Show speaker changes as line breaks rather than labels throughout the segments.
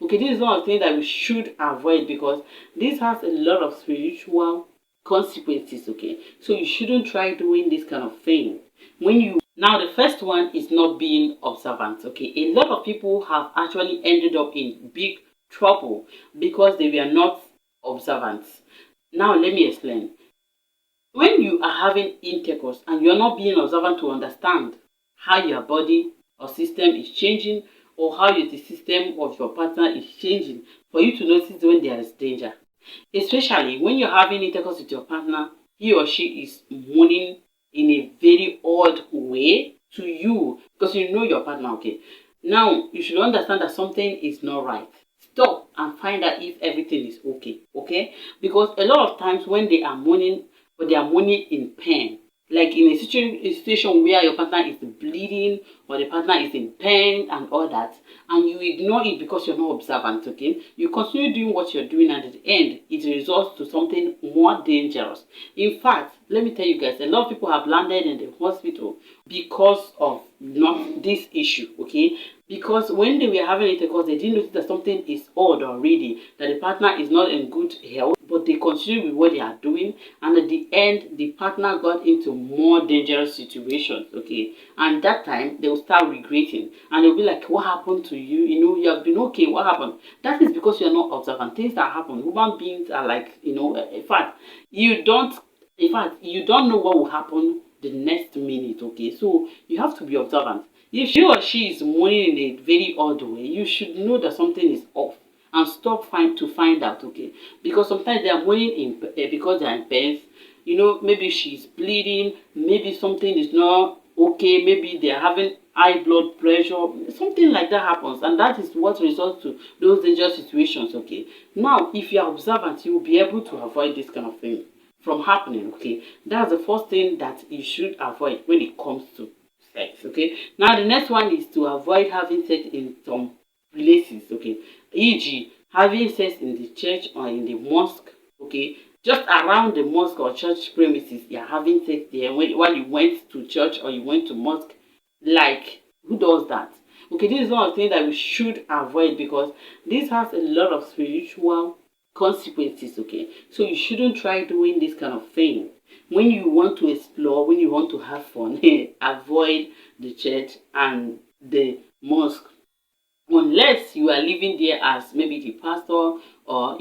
Okay, this is one of the things that we should avoid because this has a lot of spiritual consequences. Okay, so you shouldn't try doing this kind of thing. Now, the first one is not being observant. Okay, a lot of people have actually ended up in big trouble because they were not observant. Now, let me explain. When you are having intercourse and you're not being observant to understand how your body or system is changing, or how the system of your partner is changing, for you to notice when there is danger. Especially when you're having intercourse with your partner, he or she is moaning in a very odd way to you because you know your partner. Okay, now you should understand that something is not right. Stop and find out if everything is okay. Okay, because a lot of times when they are moaning, but they are moaning in pain, like in a situation where your partner is bleeding or the partner is in pain and all that, and you ignore it because you're not observant. Okay, you continue doing what you're doing, and at the end it results to something more dangerous. In fact, let me tell you guys, a lot of people have landed in the hospital because of not this issue. Okay, because when they were having intercourse, they didn't notice that something is odd already, that the partner is not in good health, but they continue with what they are doing, and at the end the partner got into more dangerous situations. Okay, and that time they will start regretting and they'll be like, what happened to you? You know, you have been okay, what happened? That is because you're not observant. Things that happen, human beings are like, in fact you don't know what will happen the next minute. Okay, so you have to be observant. If she or she is moaning in a very odd way, you should know that something is off and stop to find out. Okay, because sometimes they are moaning because they are in pain. You know, maybe she's bleeding, maybe something is not okay, maybe they are having high blood pressure, something like that happens, and that is what results to those dangerous situations. Okay, now if you are observant, you will be able to avoid this kind of thing from happening. Okay, that's the first thing that you should avoid when it comes to sex. Okay, now the next one is to avoid having sex in some places. Okay, e.g. having sex in the church or in the mosque. Okay, just around the mosque or church premises, you're having sex there while you went to church or you went to mosque. Like, who does that? Okay, this is one of the things that we should avoid because this has a lot of spiritual consequences. Okay, so you shouldn't try doing this kind of thing. When you want to explore, when you want to have fun, avoid the church and the mosque, unless you are living there as maybe the pastor, or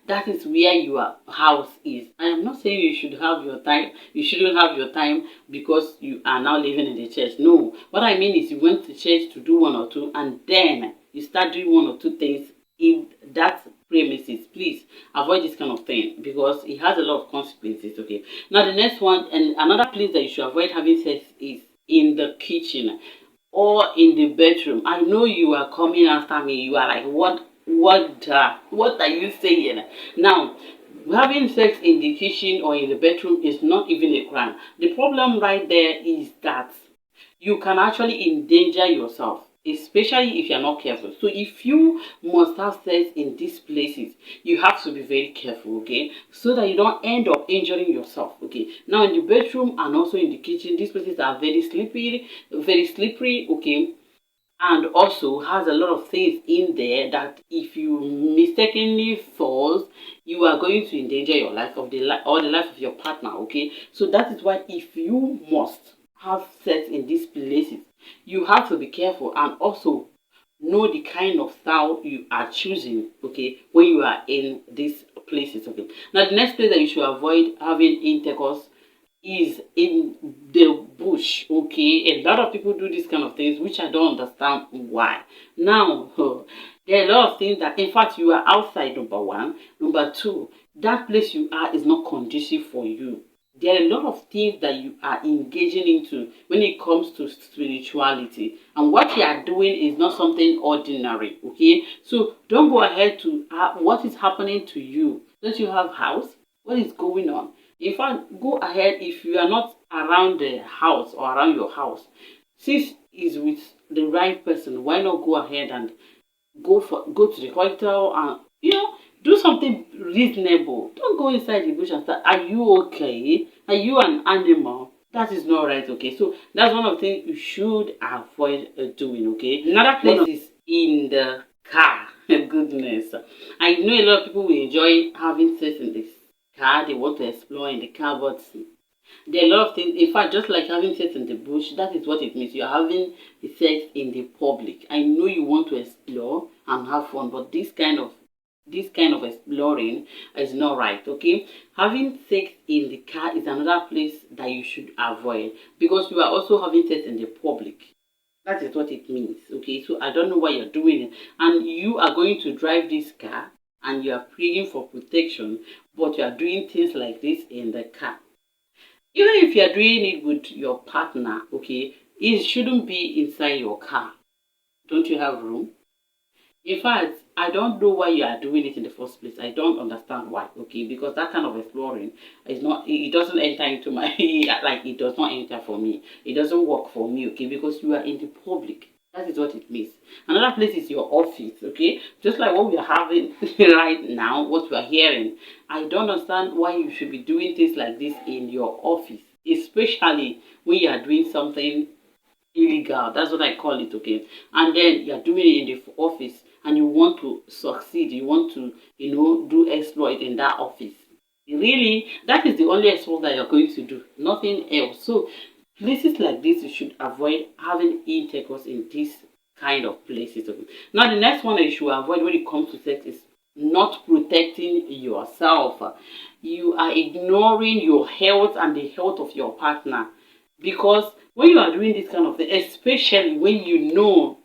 that is where your house is. I am not saying you shouldn't have your time because you are now living in the church. No, what I mean is you went to church to do one or two and then you start doing one or two things in that premises. Please avoid this kind of thing because it has a lot of consequences. Okay, now the next one, and another place that you should avoid having sex is in the kitchen or in the bedroom. I know you are coming after me. You are like, what are you saying? Now, having sex in the kitchen or in the bedroom is not even a crime. The problem right there is that you can actually endanger yourself, especially if you're not careful. So if you must have sex in these places, you have to be very careful. Okay, so that you don't end up injuring yourself. Okay, now in the bedroom and also in the kitchen, these places are very slippery. Okay, and also has a lot of things in there that if you mistakenly falls, you are going to endanger your life or the life of your partner. Okay, so that is why if you must have sex in these places, you have to be careful and also know the kind of style you are choosing. Okay, when you are in these places. Okay, now the next place that you should avoid having intercourse is in the bush. Okay, a lot of people do this kind of things, which I don't understand why. Now, there are a lot of things that, in fact, you are outside, number one. Number two, that place you are is not conducive for you. There are a lot of things that you are engaging into when it comes to spirituality, and what you are doing is not something ordinary. Okay, so don't go ahead to what is happening to you. Don't you have house? What is going on? In fact, go ahead. If you are not around the house or around your house, since is with the right person, why not go ahead and go to the hospital and do something reasonable. Don't go inside the bush and start, are you okay? Are you an animal? That is not right. Okay, so that's one of the things you should avoid doing. Okay, another place is in the car. Good goodness. I know a lot of people will enjoy having sex in this car. They want to explore in the car, but there are a lot of things. In fact, just like having sex in the bush, that is what it means. You're having sex in the public. I know you want to explore and have fun, but this kind of exploring is not right. Okay, having sex in the car is another place that you should avoid, because you are also having sex in the public. That is what it means. Okay, so I don't know why you're doing it, and you are going to drive this car and you are praying for protection, but you are doing things like this in the car. Even if you are doing it with your partner, okay, it shouldn't be inside your car. Don't you have room? In fact, I don't know why you are doing it in the first place. I don't understand why, okay? Because that kind of exploring is not, it doesn't enter into my, like, it does not enter for me. It doesn't work for me, okay? Because you are in the public. That is what it means. Another place is your office, okay? Just like what we are having right now, what we are hearing. I don't understand why you should be doing things like this in your office, especially when you are doing something illegal. That's what I call it, okay? And then you're doing it in the office and you want to succeed, you want to, do exploit in that office. Really, that is the only exploit that you're going to do, nothing else. So places like this, you should avoid having intercourse in these kind of places, okay? Now the next one that you should avoid when it comes to sex is not protecting yourself. You are ignoring your health and the health of your partner, because when you are doing this kind of thing, especially when you know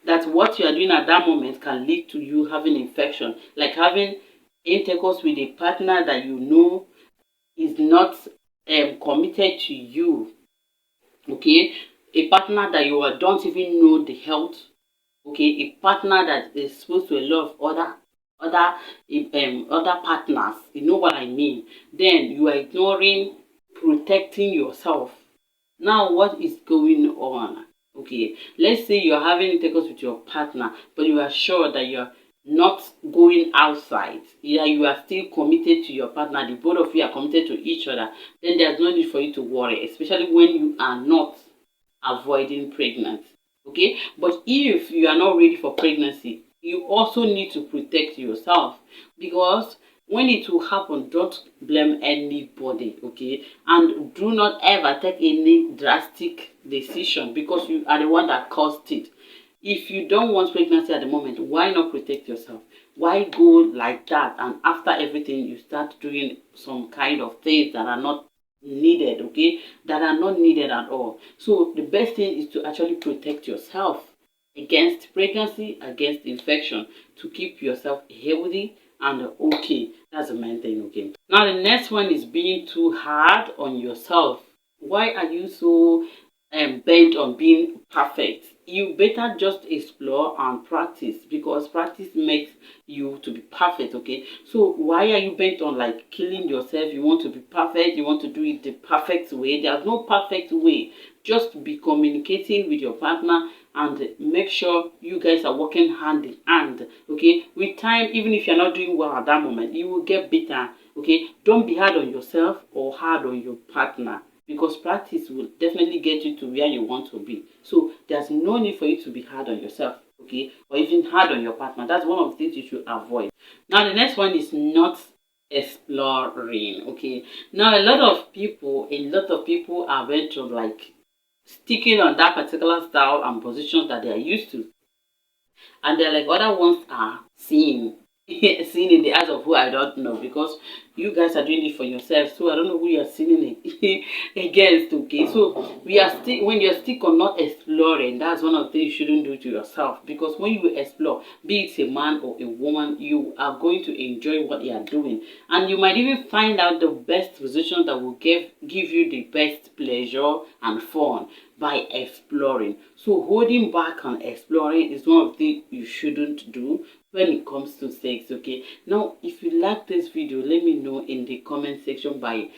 that what you are doing at that moment can lead to you having infection, like having intercourse with a partner that you know is not committed to you, okay, a partner that you don't even know the health, okay, a partner that is supposed to a lot of other partners, you know what I mean, then you are ignoring protecting yourself. Now, what is going on? Okay, let's say you're having intercourse with your partner, but you are sure that you're not going outside. Yeah, you are still committed to your partner. The both of you are committed to each other. Then there's no need for you to worry, especially when you are not avoiding pregnancy. Okay, but if you are not ready for pregnancy, you also need to protect yourself, because when it will happen, don't blame anybody, okay? And do not ever take any drastic decision, because you are the one that caused it. If you don't want pregnancy at the moment, why not protect yourself? Why go like that, and after everything you start doing some kind of things that are not needed, okay, that are not needed at all? So the best thing is to actually protect yourself against pregnancy, against infection, to keep yourself healthy and okay. That's the main thing, okay? Now the next one is being too hard on yourself. Why are you so bent on being perfect? You better just explore and practice, because practice makes you to be perfect, okay? So why are you bent on like killing yourself? You want to be perfect, you want to do it the perfect way. There's no perfect way. Just be communicating with your partner and make sure you guys are working hand in hand, okay? With time, even if you're not doing well at that moment, you will get better, okay? Don't be hard on yourself or hard on your partner, because practice will definitely get you to where you want to be. So there's no need for you to be hard on yourself, okay, or even hard on your partner. That's one of the things you should avoid. Now the next one is not exploring, okay? Now a lot of people are going to like sticking on that particular style and positions that they are used to, and they're like other ones are seeing seeing in the eyes of who I don't know, because you guys are doing it for yourself. So I don't know who you are seeing it against, okay? So we are still, when you're stick on not exploring, that's one of the things you shouldn't do to yourself, because when you explore, be it a man or a woman, you are going to enjoy what you are doing, and you might even find out the best position that will give you the best pleasure and fun by exploring. So holding back on exploring is one of the things you shouldn't do when it comes to sex, okay? Now if you like this video, let me know in the comment section by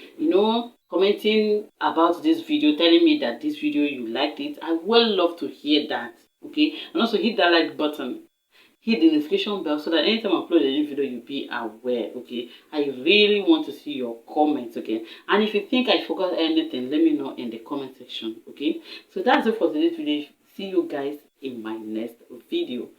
commenting about this video, telling me that this video you liked it. I would love to hear that, okay? And also hit that like button, hit the notification bell, so that anytime I upload a new video you'll be aware, okay? I really want to see your comments, okay? And if you think I forgot anything, let me know in the comment section, okay? So that's it for today's video. See you guys in my next video.